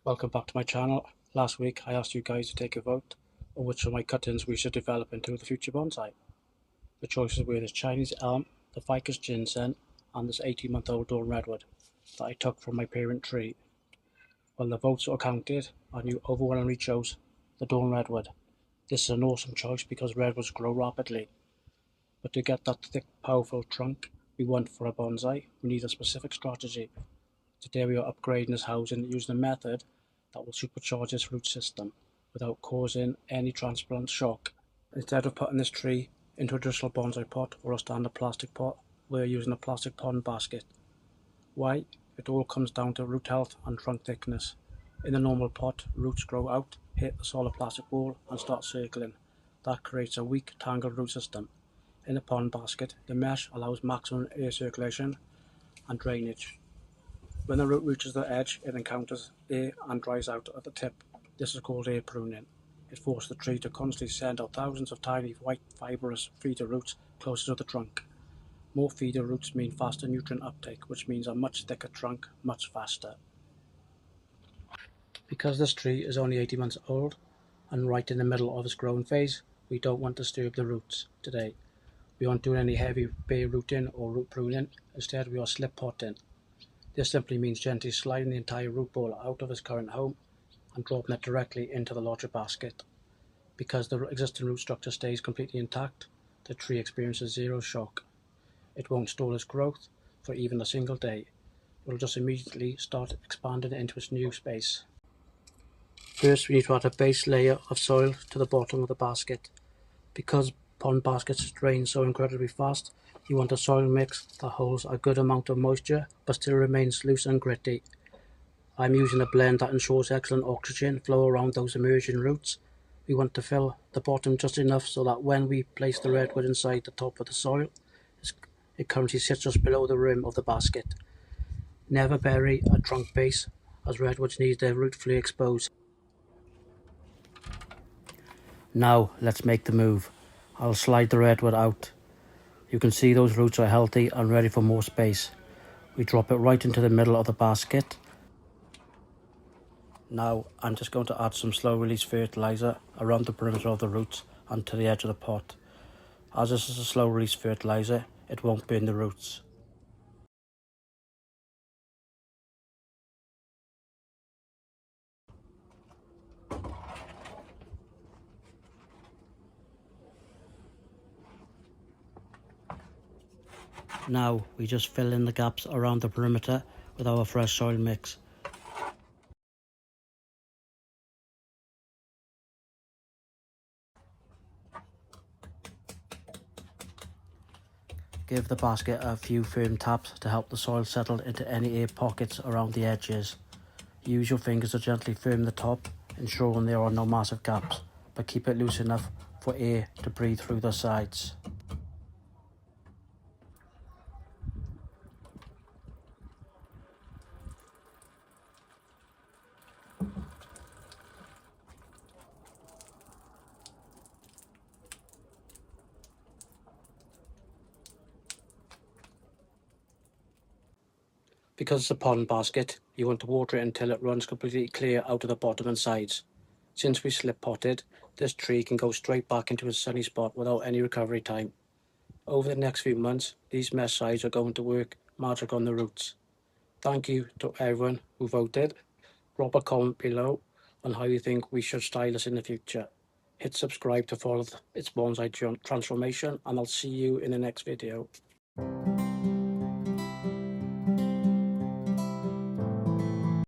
Welcome back to my channel. Last week I asked you guys to take a vote on which of my cuttings we should develop into the future bonsai. The choices were this Chinese elm, the Ficus Ginseng and this 18-month-old dawn redwood that I took from my parent tree. When the votes were counted, I knew overwhelmingly chose the dawn redwood. This is an awesome choice because redwoods grow rapidly, but to get that thick powerful trunk we want for a bonsai we need a specific strategy. Today we are upgrading this housing using a method that will supercharge its root system without causing any transplant shock. Instead of putting this tree into a traditional bonsai pot or a standard plastic pot, we are using a plastic pond basket. Why? It all comes down to root health and trunk thickness. In the normal pot, roots grow out, hit the solid plastic wall and start circling. That creates a weak, tangled root system. In the pond basket, the mesh allows maximum air circulation and drainage. When the root reaches the edge, it encounters air and dries out at the tip. This is called air pruning. It forces the tree to constantly send out thousands of tiny white fibrous feeder roots closer to the trunk. More feeder roots mean faster nutrient uptake, which means a much thicker trunk much faster. Because this tree is only 80 months old and right in the middle of its growing phase, we don't want to disturb the roots today. We aren't doing any heavy bare rooting or root pruning. Instead, we are slip potting. This simply means gently sliding the entire root ball out of its current home and dropping it directly into the larger basket. Because the existing root structure stays completely intact, the tree experiences zero shock. It won't stall its growth for even a single day. It will just immediately start expanding into its new space. First, we need to add a base layer of soil to the bottom of the basket. Because pond baskets drain so incredibly fast, you want a soil mix that holds a good amount of moisture but still remains loose and gritty. I'm using a blend that ensures excellent oxygen flow around those emerging roots. We want to fill the bottom just enough so that when we place the redwood inside the top of the soil, it currently sits just below the rim of the basket. Never bury a trunk base, as redwoods need their root flare exposed. Now let's make the move. I'll slide the redwood out. You can see those roots are healthy and ready for more space. We drop it right into the middle of the basket. Now I'm just going to add some slow release fertilizer around the perimeter of the roots and to the edge of the pot. As this is a slow release fertilizer, it won't burn the roots. Now we just fill in the gaps around the perimeter with our fresh soil mix. Give the basket a few firm taps to help the soil settle into any air pockets around the edges. Use your fingers to gently firm the top, ensuring there are no massive gaps, but keep it loose enough for air to breathe through the sides. Because it's a pond basket, you want to water it until it runs completely clear out of the bottom and sides. Since we slip potted, this tree can go straight back into its sunny spot without any recovery time. Over the next few months, these mesh sides are going to work magic on the roots. Thank you to everyone who voted. Drop a comment below on how you think we should style this in the future. Hit subscribe to follow its bonsai transformation, and I'll see you in the next video.